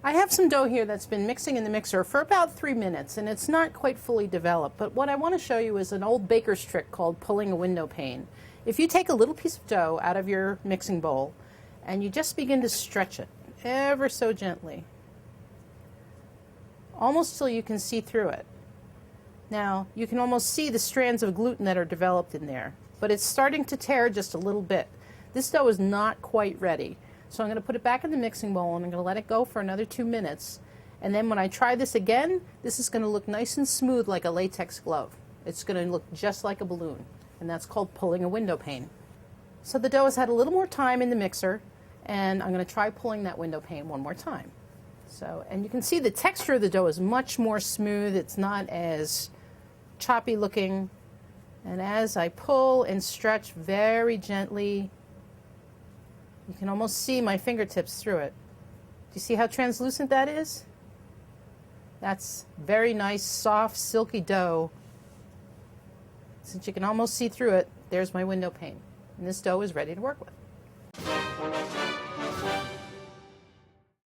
I have some dough here that's been mixing in the mixer for about 3 minutes, and it's not quite fully developed. But what I want to show you is an old baker's trick called pulling a window pane. If you take a little piece of dough out of your mixing bowl and you just begin to stretch it ever so gently, almost till you can see through it. Now, you can almost see the strands of gluten that are developed in there, but it's starting to tear just a little bit. This dough is not quite ready. So I'm going to put it back in the mixing bowl and I'm going to let it go for another 2 minutes. And then when I try this again, this is going to look nice and smooth like a latex glove. It's going to look just like a balloon. And that's called pulling a window pane. So the dough has had a little more time in the mixer, and I'm going to try pulling that window pane one more time. So, and you can see the texture of the dough is much more smooth. It's not as choppy looking. And as I pull and stretch very gently, you can almost see my fingertips through it. Do you see how translucent that is? That's very nice, soft, silky dough. Since you can almost see through it, there's my window pane. And this dough is ready to work with.